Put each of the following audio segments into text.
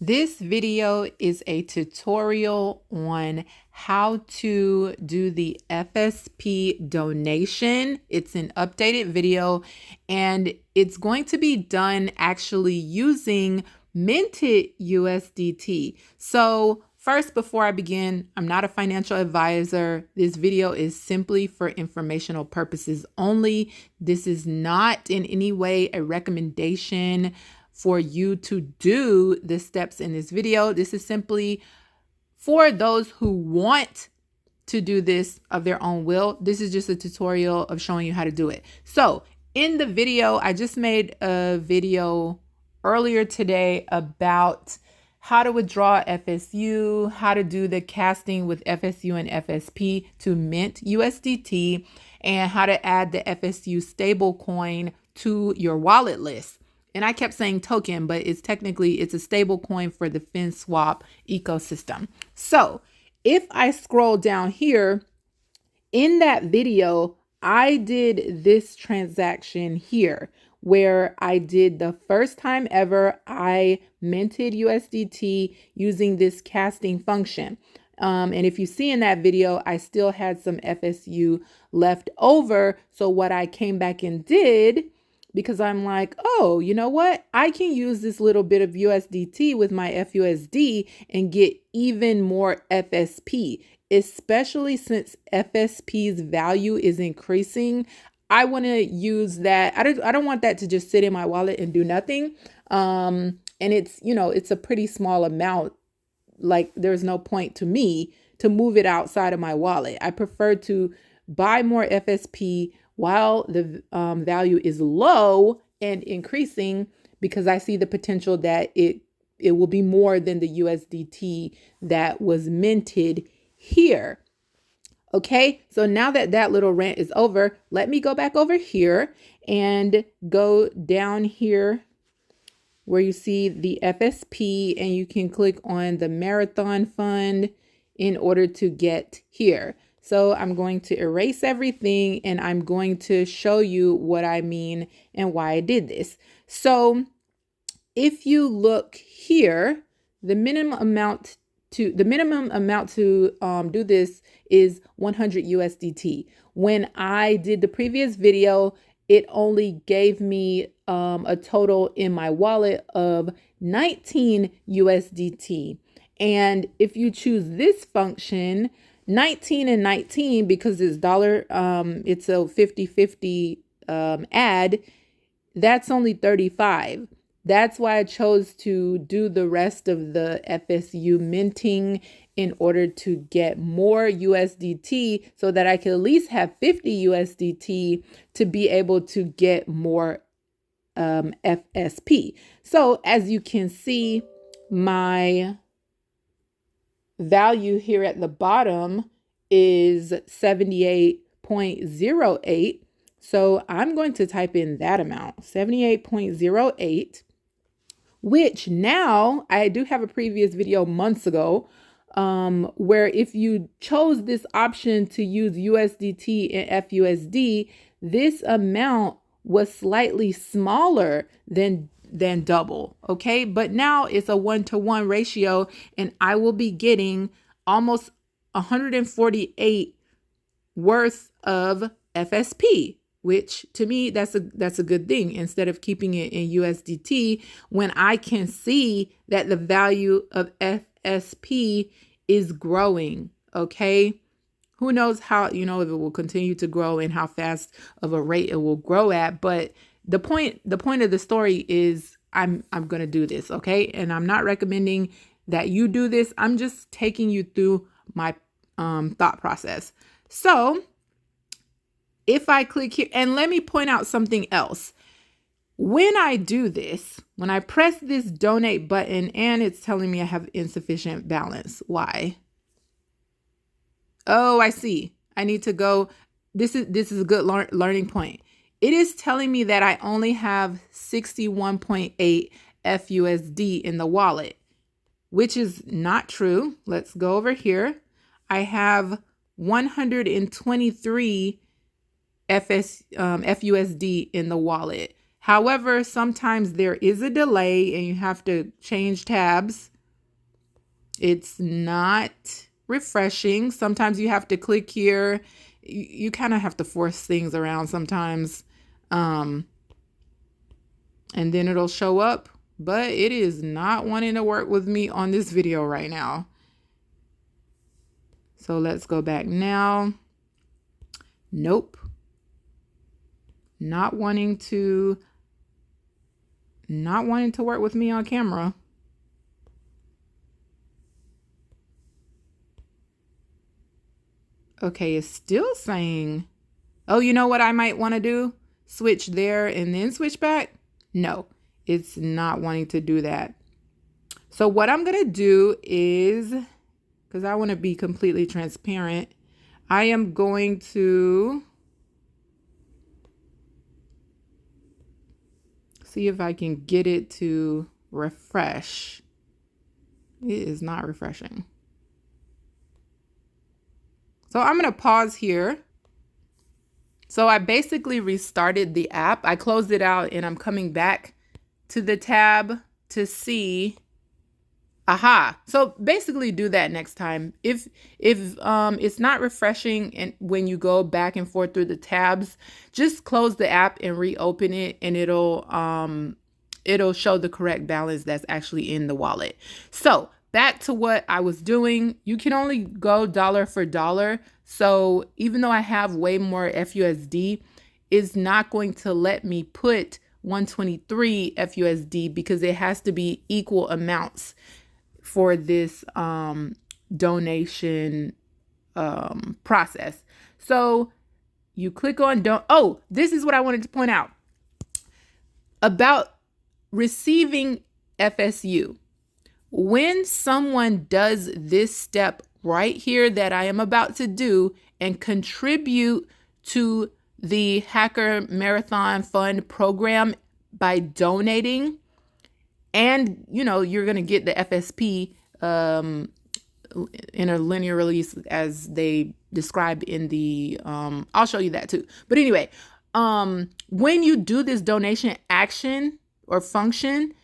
This video is a tutorial on how to do the FSP donation. It's an updated video and it's going to be done actually using minted USDT. So first, before I begin, I'm not a financial advisor. This video is simply for informational purposes only. This is not in any way a recommendation for you to do the steps in this video. This is simply for those who want to do this of their own will. This is just a tutorial of showing you how to do it. So in the video, I just made a video earlier today about how to withdraw FSU, how to do the casting with FSU and FSP to mint USDT, and how to add the FSU stablecoin to your wallet list. And I kept saying token, but it's a stable coin for the FinSwap ecosystem. So if I scroll down here in that video, I did this transaction here where I did the first time ever I minted USDT using this casting function. And if you see in that video, I still had some FSU left over. So what I came back and did, because I'm like, oh, you know what? I can use this little bit of USDT with my FUSD and get even more FSP, especially since FSP's value is increasing. I want to use that. I don't want that to just sit in my wallet and do nothing. And it's a pretty small amount. Like there's no point to me to move it outside of my wallet. I prefer to buy more FSP while the value is low and increasing, because I see the potential that it will be more than the USDT that was minted here. Okay, so now that little rant is over, let me go back over here and go down here where you see the FSP, and you can click on the marathon fund in order to get here. So I'm going to erase everything and I'm going to show you what I mean and why I did this. So if you look here, the minimum amount to do this is 100 USDT. When I did the previous video, it only gave me a total in my wallet of 19 USDT. And if you choose this function, 19 and 19, because it's dollar, it's a 50-50 add, that's only 35. That's why I chose to do the rest of the FSU minting in order to get more USDT so that I could at least have 50 USDT to be able to get more FSP. So as you can see, my value here at the bottom is 78.08. So I'm going to type in that amount, 78.08, which now I do have a previous video months ago where if you chose this option to use USDT and FUSD, this amount was slightly smaller than double. Okay, but now it's a 1-to-1 ratio, and I will be getting almost 148 worth of FSP, which to me that's a good thing, instead of keeping it in USDT when I can see that the value of FSP is growing. Okay, who knows how, if it will continue to grow and how fast of a rate it will grow at, but the point of the story is I'm going to do this, okay? And I'm not recommending that you do this. I'm just taking you through my thought process. So if I click here, and let me point out something else. When I do this, when I press this donate button and it's telling me I have insufficient balance, why? Oh, I see. I need to go. This is a good learning point. It is telling me that I only have 61.8 FUSD in the wallet, which is not true. Let's go over here. I have 123 FUSD in the wallet. However, sometimes there is a delay and you have to change tabs It's not refreshing. Sometimes you have to click here. You kind of have to force things around sometimes. And then it'll show up, but it is not wanting to work with me on this video right now. So let's go back now. Nope. Not wanting to work with me on camera. Okay, it's still saying, oh, you know what I might want to do? Switch there and then switch back? No, it's not wanting to do that. So what I'm going to do is, because I want to be completely transparent, I am going to see if I can get it to refresh. It is not refreshing. So I'm going to pause here. So I basically restarted the app. I closed it out and I'm coming back to the tab to see. Aha. So basically do that next time. If it's not refreshing and when you go back and forth through the tabs, just close the app and reopen it and it'll show the correct balance that's actually in the wallet. So back to what I was doing. You can only go dollar for dollar. So even though I have way more FUSD, it's not going to let me put 123 FUSD because it has to be equal amounts for this donation process. So you click on oh, this is what I wanted to point out about receiving FSU. When someone does this step right here that I am about to do and contribute to the Hacker Marathon Fund program by donating, and you're going to get the FSP in a linear release as they describe in the I'll show you that too. But anyway, when you do this donation action or function,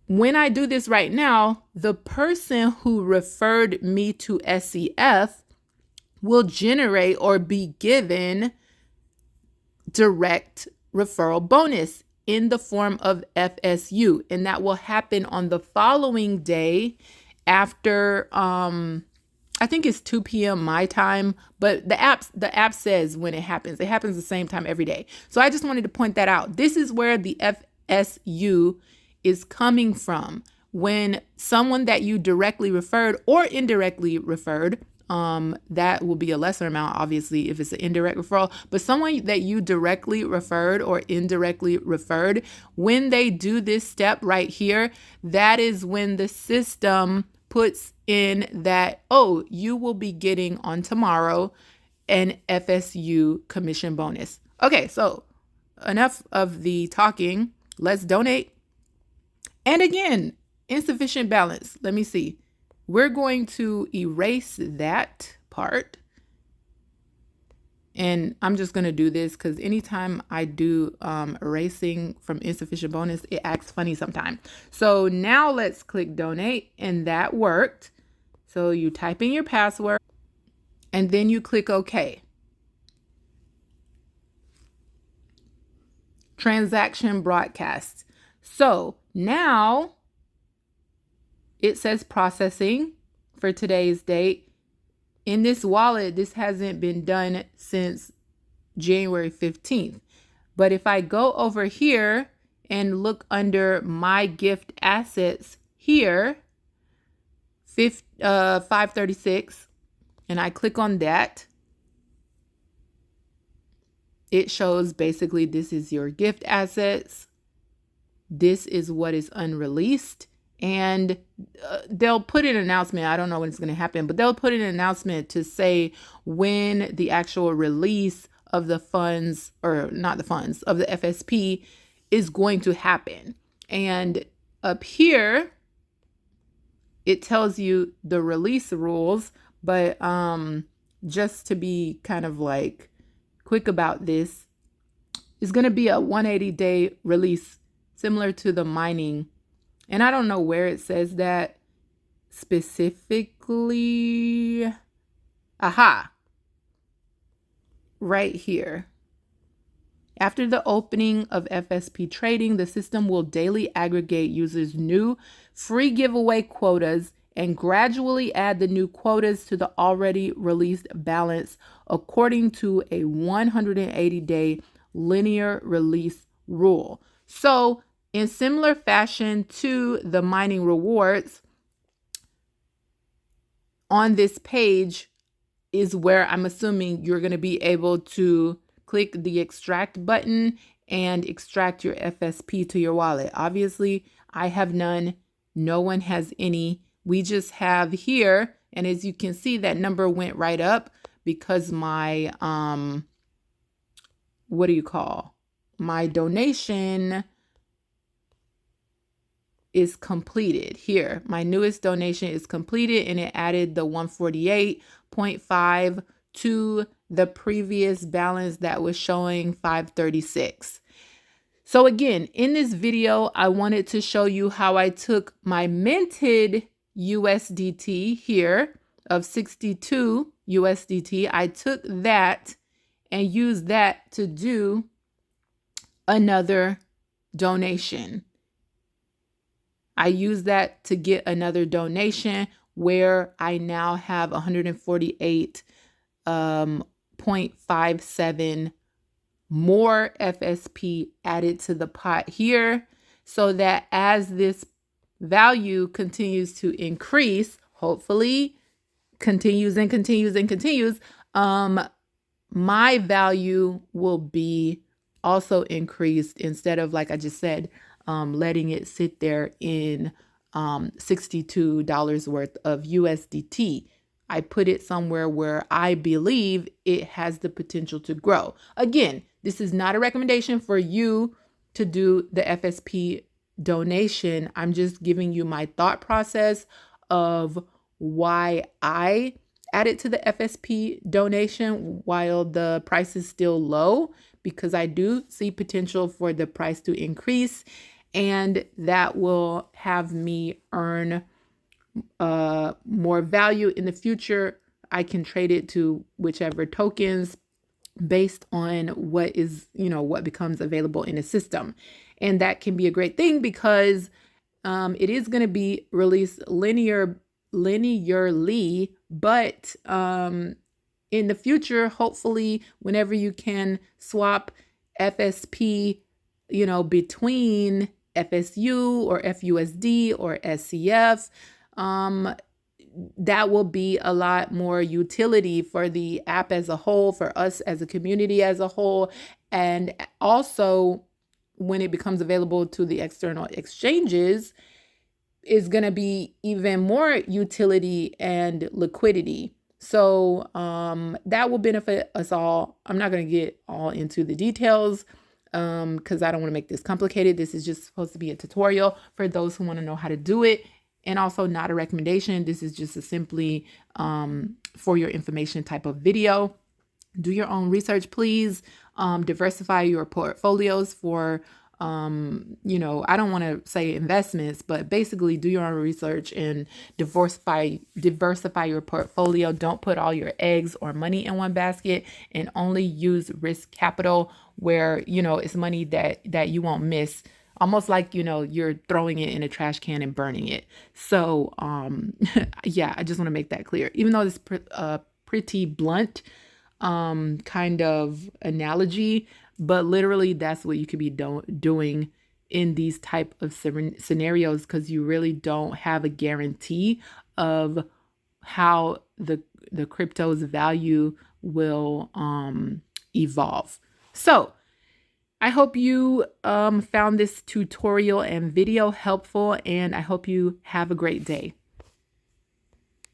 when I do this right now, the person who referred me to SCF will generate or be given direct referral bonus in the form of FSU. And that will happen on the following day after, I think it's 2 p.m. my time, but the app says when it happens. It happens the same time every day. So I just wanted to point that out. This is where the FSU is coming from. When someone that you directly referred or indirectly referred, that will be a lesser amount, obviously, if it's an indirect referral, but someone that you directly referred or indirectly referred, when they do this step right here, that is when the system puts in that, oh, you will be getting on tomorrow an FSU commission bonus. Okay, so enough of the talking. Let's donate. And again, insufficient balance. Let me see. We're going to erase that part. And I'm just going to do this because anytime I do erasing from insufficient bonus, it acts funny sometimes. So now let's click donate, and that worked. So you type in your password and then you click OK. Transaction broadcast. So now it says processing for today's date. In this wallet, this hasn't been done since January 15th. But if I go over here and look under my gift assets here, 536, and I click on that, it shows basically this is your gift assets. This is what is unreleased. And they'll put an announcement. I don't know when it's going to happen, but they'll put an announcement to say when the actual release of the funds, or not the funds, of the FSP is going to happen. And up here, it tells you the release rules, but just to be kind of like quick about this, it's going to be a 180-day release, similar to the mining. And I don't know where it says that. specifically, right here. After the opening of FSP trading, the system will daily aggregate users' new free giveaway quotas and gradually add the new quotas to the already released balance according to a 180-day linear release rule. So, in similar fashion to the mining rewards, on this page is where I'm assuming you're going to be able to click the extract button and extract your FSP to your wallet. Obviously, I have none. No one has any. We just have here, and as you can see, that number went right up because my, my donation is completed here. My newest donation is completed, and it added the 148.5 to the previous balance that was showing 536. So again, in this video, I wanted to show you how I took my minted USDT here of 62 USDT. I took that and used that to do another donation. I used that to get another donation where I now have 148.57 more FSP added to the pot here, so that as this value continues to increase, hopefully continues and continues and continues, my value will be also increased instead of, like I just said, letting it sit there in $62 worth of USDT. I put it somewhere where I believe it has the potential to grow. Again, this is not a recommendation for you to do the FSP donation. I'm just giving you my thought process of why I added to the FSP donation while the price is still low, because I do see potential for the price to increase, and that will have me earn more value in the future. I can trade it to whichever tokens based on what is, what becomes available in the system. And that can be a great thing because it is going to be released linearly, but in the future, hopefully, whenever you can swap FSP, between FSU or FUSD or SCF, that will be a lot more utility for the app as a whole, for us as a community as a whole, and also when it becomes available to the external exchanges, is going to be even more utility and liquidity. So that will benefit us all. I'm not going to get all into the details because I don't want to make this complicated. This is just supposed to be a tutorial for those who want to know how to do it, and also not a recommendation. This is just a simply for your information type of video. Do your own research, please. Diversify your portfolios for I don't want to say investments, but basically do your own research and diversify your portfolio. Don't put all your eggs or money in one basket, and only use risk capital where, it's money that you won't miss. Almost like, you're throwing it in a trash can and burning it. So, yeah, I just want to make that clear. Even though it's pretty blunt kind of analogy, but literally that's what you could be doing in these type of scenarios, because you really don't have a guarantee of how the crypto's value will evolve. So I hope you found this tutorial and video helpful, and I hope you have a great day.